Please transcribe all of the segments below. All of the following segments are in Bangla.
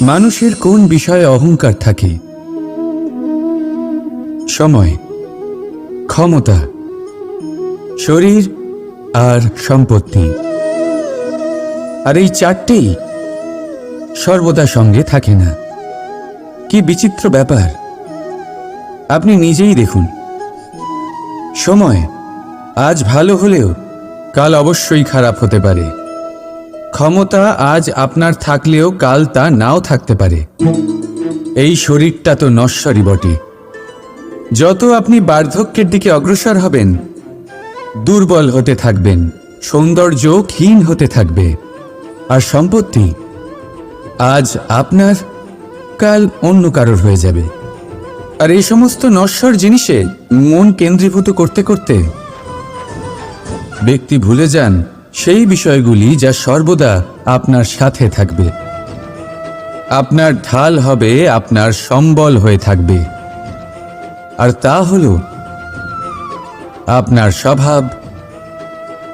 মানুষের কোন বিষয়ে অহংকার থাকে? সময়, ক্ষমতা, শরীর আর সম্পত্তি। আর এই চারটেই সর্বদা সঙ্গে থাকে না। কি বিচিত্র ব্যাপার! আপনি নিজেই দেখুন। সময় আজ ভালো হলেও কাল অবশ্যই খারাপ হতে পারে। ক্ষমতা আজ আপনার থাকলেও কাল তা নাও থাকতে পারে। এই শরীরটা তো নশ্বরই বটে। যত আপনি বার্ধক্যের দিকে অগ্রসর হবেন, দুর্বল হতে থাকবেন, সৌন্দর্য ক্ষীণ হতে থাকবে। আর সম্পত্তি আজ আপনার, কাল অন্য কারোর হয়ে যাবে। আর এই সমস্ত নশ্বর জিনিসে মন কেন্দ্রীভূত করতে করতে ব্যক্তি ভুলে যান সেই বিষয়গুলি যা সর্বদা আপনার সাথে থাকবে, আপনার ঢাল হবে, আপনার সম্বল হয়ে থাকবে। আর তা হল আপনার স্বভাব,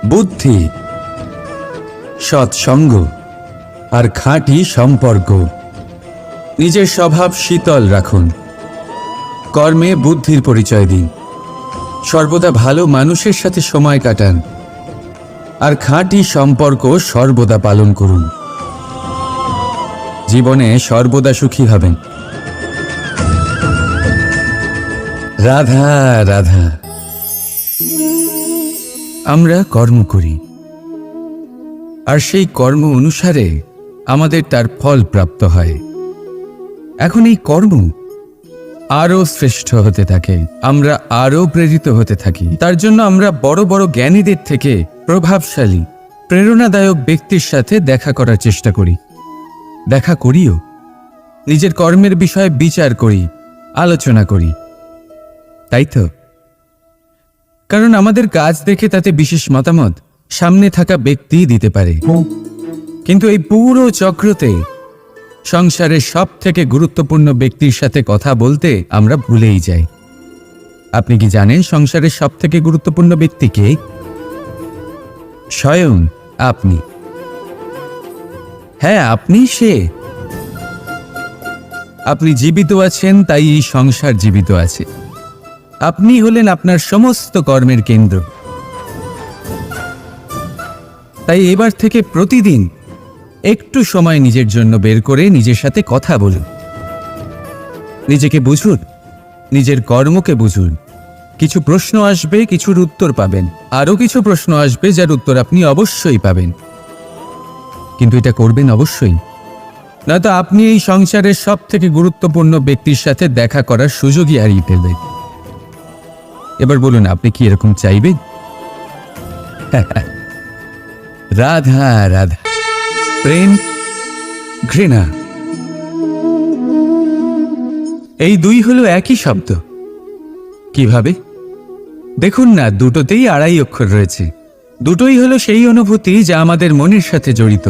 বুদ্ধি, সৎসঙ্গ আর খাঁটি সম্পর্ক। নিজের স্বভাব শীতল রাখুন, কর্মে বুদ্ধির পরিচয় দিন, সর্বদা ভালো মানুষের সাথে সময় কাটান, আর খাঁটি সম্পর্ক সর্বদা পালন করুন। জীবনে সর্বদা সুখী হবেন। রাধা রাধা। আমরা কর্ম করি, আর সেই কর্ম অনুসারে আমাদের তার ফল প্রাপ্ত হয়। এখন এই কর্ম আরো শ্রেষ্ঠ হতে থাকে, আমরা আরো প্রেরিত হতে থাকি। তার জন্য আমরা বড় বড় জ্ঞানীদের থেকে প্রভাবশালী, প্রেরণাদায়ক ব্যক্তির সাথে দেখা করার চেষ্টা করি। দেখা করিও, নিজের কর্মের বিষয়ে বিচার করি, আলোচনা করি। তাই তো? কারণ আমাদের কাজ দেখে তাতে বিশেষ মতামত সামনে থাকা ব্যক্তি দিতে পারে। কিন্তু এই পুরো চক্রতে সংসারের সব থেকে গুরুত্বপূর্ণ ব্যক্তির সাথে কথা বলতে আমরা ভুলেই যাই। আপনি কি জানেন সংসারের সব থেকে গুরুত্বপূর্ণ ব্যক্তি কে? স্বয়ং আপনি। হ্যাঁ, আপনি সে। আপনি জীবিত আছেন, তাই এই সংসার জীবিত আছে। আপনি হলেন আপনার সমস্ত কর্মের কেন্দ্র। তাই এবার থেকে প্রতিদিন একটু সময় নিজের জন্য বের করে নিজের সাথে কথা বলুন। নিজেকে বুঝুন, নিজের কর্মকে বুঝুন। কিছু প্রশ্ন আসবে, কিছুর উত্তর পাবেন। আরও কিছু প্রশ্ন আসবে যার উত্তর আপনি অবশ্যই পাবেন। কিন্তু এটা করবেন অবশ্যই, নয়তো আপনি এই সংসারের সব থেকে গুরুত্বপূর্ণ ব্যক্তির সাথে দেখা করার সুযোগই হারিয়ে ফেলবেন। এবার বলুন, আপনি কি এরকম চাইবেন? রাধা রাধা। প্রেম, ঘৃণা, এই দুই হলো একই শব্দ। কিভাবে? দেখুন না, দুটোতেই আড়াই অক্ষর রয়েছে। দুটোই হলো সেই অনুভূতি যা আমাদের মনের সাথে জড়িত।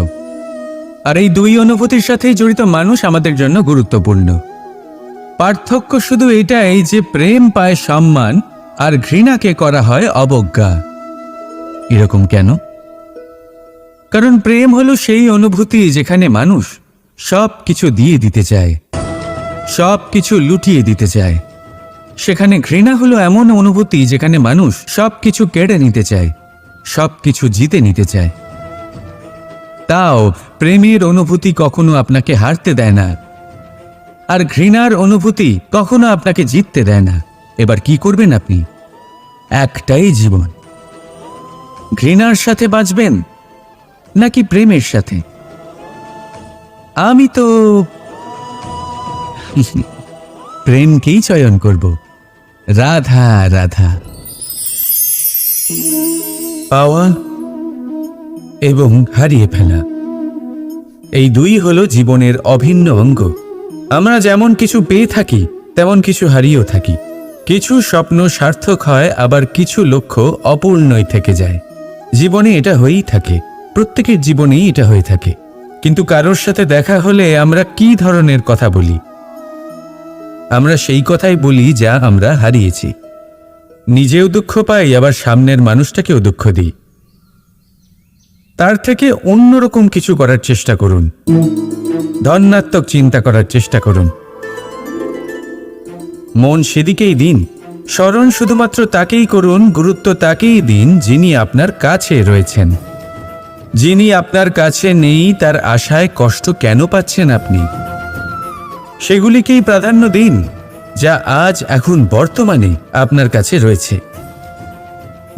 আর এই দুই অনুভূতির সাথেই জড়িত মানুষ আমাদের জন্য গুরুত্বপূর্ণ। পার্থক্য শুধু এটাই যে প্রেম পায় সম্মান আর ঘৃণাকে করা হয় অবজ্ঞা। এরকম কেন? কারণ প্রেম হলো সেই অনুভূতি যেখানে মানুষ সব কিছু দিয়ে দিতে চায়, সব কিছু লুটিয়ে দিতে চায়। সেখানে ঘৃণা হলো এমন অনুভূতি যেখানে মানুষ সব কিছু কেড়ে নিতে চায়, সব কিছু জিতে নিতে চায়। তাও প্রেমের অনুভূতি কখনো আপনাকে হারতে দেয় না, আর ঘৃণার অনুভূতি কখনো আপনাকে জিততে দেয় না। এবার কি করবেন আপনি? একটাই জীবন। ঘৃণার সাথে বাঁচবেন নাকি প্রেমের সাথে? আমি তো প্রেমকেই চয়ন করব। রাধা রাধা। পাওয়া এবং হারিয়ে ফেলা, এই দুই হলো জীবনের অভিন্ন অঙ্গ। আমরা যেমন কিছু পেয়ে থাকি, তেমন কিছু হারিয়েও থাকি। কিছু স্বপ্ন সার্থক হয়, আবার কিছু লক্ষ্য অপূর্ণই থেকে যায়। জীবনে এটা হয়েই থাকে, প্রত্যেকের জীবনেই এটা হয়ে থাকে। কিন্তু কারোর সাথে দেখা হলে আমরা কি ধরনের কথা বলি? আমরা সেই কথাই বলি যা আমরা হারিয়েছি। নিজেও দুঃখ পাই, আবার সামনের মানুষটাকেও দুঃখ দিই। তার থেকে অন্যরকম কিছু করার চেষ্টা করুন, ধনাত্মক চিন্তা করার চেষ্টা করুন। মন সেদিকেই দিন, স্মরণ শুধুমাত্র তাকেই করুন, গুরুত্ব তাকেই দিন যিনি আপনার কাছে রয়েছেন। যিনি আপনার কাছে নেই তার আশায় কষ্ট কেন পাচ্ছেন আপনি, সেগুলিকেই প্রাধান্য দিন যা আজ এখন বর্তমানে আপনার কাছে রয়েছে।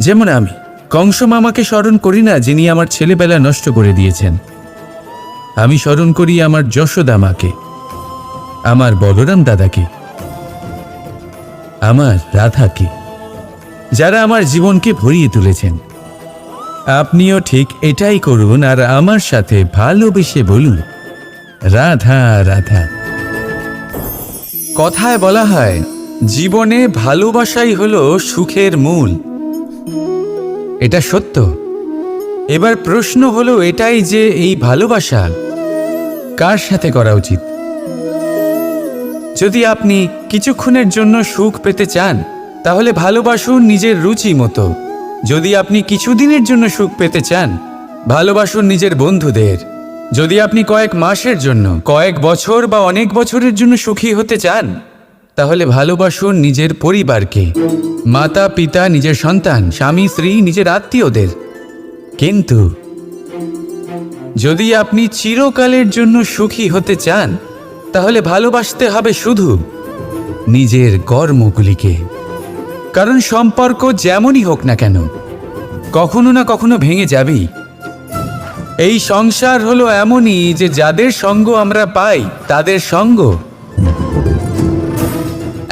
যেমন আমি কংস মামাকে স্মরণ করি না যিনি আমার ছেলেবেলা নষ্ট করে দিয়েছেন। আমি স্মরণ করি আমার যশোদা মাকে, আমার বলরাম দাদাকে, আমার রাধাকে, যারা আমার জীবনকে ভরিয়ে তুলেছেন। আপনিও ঠিক এটাই করুন আর আমার সাথে ভালোবেসে বলুন, রাধা রাধা। কথায় বলা হয় জীবনে ভালোবাসাই হলো সুখের মূল। এটা সত্য। এবার প্রশ্ন হলো এটাই যে এই ভালোবাসা কার সাথে করা উচিত। যদি আপনি কিছুক্ষণের জন্য সুখ পেতে চান তাহলে ভালোবাসুন নিজের রুচি মতো। যদি আপনি কিছুদিনের জন্য সুখ পেতে চান ভালোবাসুন নিজের বন্ধুদের। যদি আপনি কয়েক মাসের জন্য, কয়েক বছর বা অনেক বছরের জন্য সুখী হতে চান তাহলে ভালোবাসুন নিজের পরিবারকে, মাতা পিতা, নিজের সন্তান, স্বামী স্ত্রী, নিজের আত্মীয়দের। কিন্তু যদি আপনি চিরকালের জন্য সুখী হতে চান তাহলে ভালোবাসতে হবে শুধু নিজের কর্মগুলিকে। কারণ সম্পর্ক যেমনই হোক না কেন কখনো না কখনো ভেঙে যাবেই। এই সংসার হলো এমনই যে যাদের সঙ্গ আমরা পাই তাদের সঙ্গ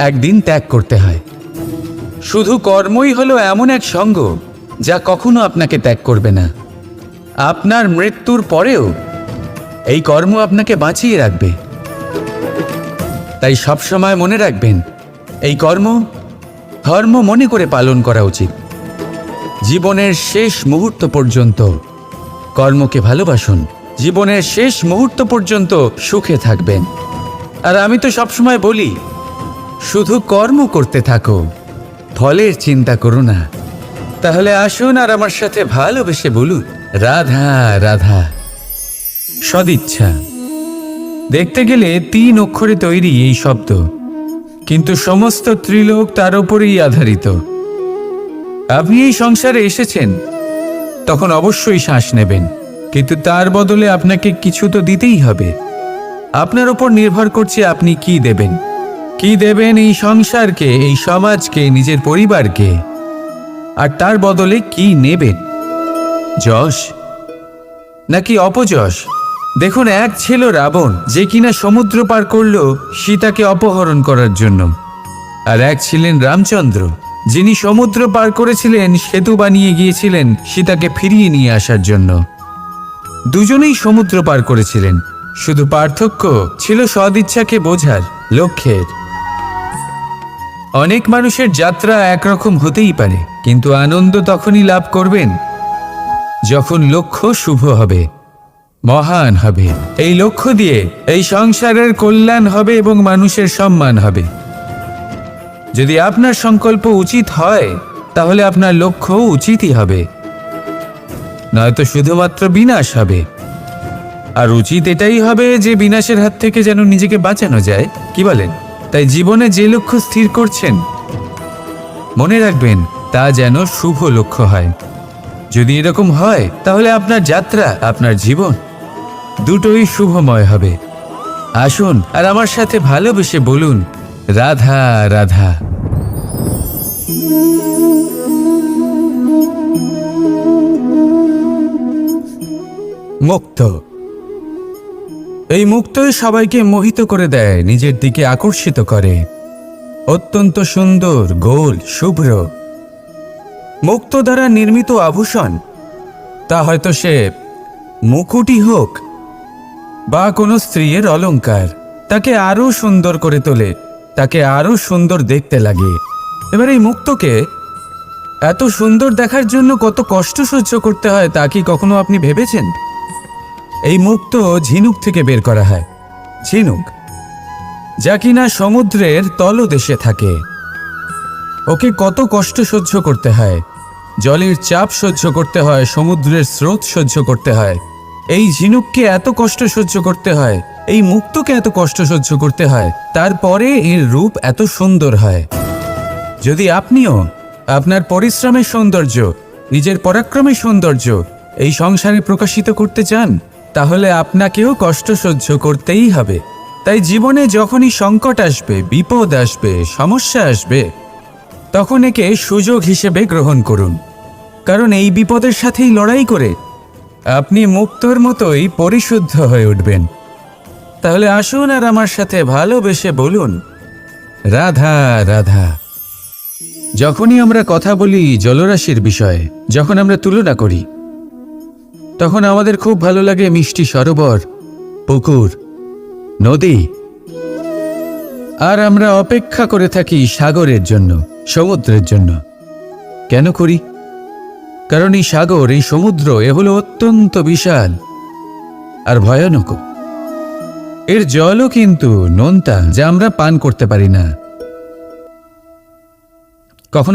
একদিন ত্যাগ করতে হয়। শুধু কর্মই হলো এমন এক সঙ্গ যা কখনো আপনাকে ত্যাগ করবে না। আপনার মৃত্যুর পরেও এই কর্ম আপনাকে বাঁচিয়ে রাখবে। তাই সবসময় মনে রাখবেন, এই কর্ম ধর্ম মনে করে পালন করা উচিত। জীবনের শেষ মুহূর্ত পর্যন্ত কর্মকে ভালোবাসুন, জীবনের শেষ মুহূর্ত পর্যন্ত সুখে থাকবেন। আর আমি তো সবসময় বলি, শুধু কর্ম করতে থাকো, ফলের চিন্তা করো না। তাহলে আসুন আর আমার সাথে ভালোবেসে বলুন, রাধা রাধা। সদিচ্ছা। দেখতে গেলে 3 অক্ষরে তৈরি এই শব্দ, কিন্তু সমস্ত ত্রিলোক তার উপরেই আধারিত। আপনি এই সংসারে এসেছেন তখন অবশ্যই শ্বাস নেবেন, কিন্তু তার বদলে আপনাকে কিছু তো দিতেই হবে। আপনার উপর নির্ভর করছে আপনি কি দেবেন। কি দেবেন এই সংসারকে, এই সমাজকে, নিজের পরিবারকে, আর তার বদলে কি নেবেন? যশ নাকি অপযশ? দেখুন, এক ছিল রাবণ, যে কিনা সমুদ্র পার করল সীতাকে অপহরণ করার জন্য, আর এক ছিলেন রামচন্দ্র, যিনি সমুদ্র পার করেছিলেন, সেতু বানিয়ে গিয়েছিলেন সীতাকে ফিরিয়ে নিয়ে আসার জন্য। দুজনেই সমুদ্র পার করেছিলেন, শুধু পার্থক্য ছিল সদিচ্ছাকে বোঝার লক্ষ্যের। অনেক মানুষের যাত্রা একরকম হতেই পারে, কিন্তু আনন্দ তখনই লাভ করবেন যখন লক্ষ্য শুভ হবে, মহান হবে। এই লক্ষ্য দিয়ে এই সংসারের কল্যাণ হবে এবং মানুষের সম্মান হবে। যদি আপনার সংকল্প উচিত হয় তাহলে আপনার লক্ষ্য উচিতই হবে, নয়তো শুধুমাত্র বিনাশ হবে। আর উচিত এটাই হবে যে বিনাশের হাত থেকে যেন নিজেকে বাঁচানো যায়, কি বলেন? তাই জীবনে যে লক্ষ্য স্থির করছেন মনে রাখবেন তা যেন শুভ লক্ষ্য হয়। যদি এরকম হয় তাহলে আপনার যাত্রা, আপনার জীবন দুটোই শুভময় হবে। আসুন আর আমার সাথে ভালোবেসে বলুন, রাধা রাধা। মুক্ত। এই মুক্তই সবাইকে মোহিত করে দেয়, নিজের দিকে আকর্ষিত করে। অত্যন্ত সুন্দর, গোল, শুভ্র। মুক্ত দ্বারা নির্মিত আভূষণ, তা হয়তো সে মুকুটই হোক বা কোনো স্ত্রীর অলংকার, তাকে আরো সুন্দর করে তোলে, তাকে আরো সুন্দর দেখতে লাগে। এবার এই মুক্তকে এত সুন্দর দেখার জন্য কত কষ্ট সহ্য করতে হয় তা কি কখনো আপনি ভেবেছেন? এই মুক্ত ঝিনুক থেকে বের করা হয়। ঝিনুক যা কিনা সমুদ্রের তলদেশে থাকে, ওকে কত কষ্ট সহ্য করতে হয়, জলের চাপ সহ্য করতে হয়, সমুদ্রের স্রোত সহ্য করতে হয়, এই ঝিনুককে এত কষ্ট সহ্য করতে হয়, এই মুক্তকে এত কষ্ট সহ্য করতে হয়, তারপরে এর রূপ এত সুন্দর হয়। যদি আপনিও আপনার পরিশ্রমের সৌন্দর্য, নিজের পরাক্রমের সৌন্দর্য এই সংসারে প্রকাশিত করতে চান, তাহলে আপনাকেও কষ্ট সহ্য করতেই হবে। তাই জীবনে যখনই সংকট আসবে, বিপদ আসবে, সমস্যা আসবে, তখন একে সুযোগ হিসেবে গ্রহণ করুন। কারণ এই বিপদের সাথেই লড়াই করে আপনি মুক্তর মতোই পরিশুদ্ধ হয়ে উঠবেন। তাহলে আসুন আর আমার সাথে ভালোবেসে বলুন, রাধা রাধা। যখনই আমরা কথা বলি জলরাশির বিষয়ে, যখন আমরা তুলনা করি, তখন আমাদের খুব ভালো লাগে মিষ্টি সরোবর, পুকুর, নদী। আর আমরা অপেক্ষা করে থাকি সাগরের জন্য, সমুদ্রের জন্য। কেন করি? কারণ এই সাগর, এই সমুদ্র এ হলো অত্যন্ত বিশাল আর ভয়ানক। এর জলও কিন্তু নোনতা, যা আমরা পান করতে পারি না। কখনো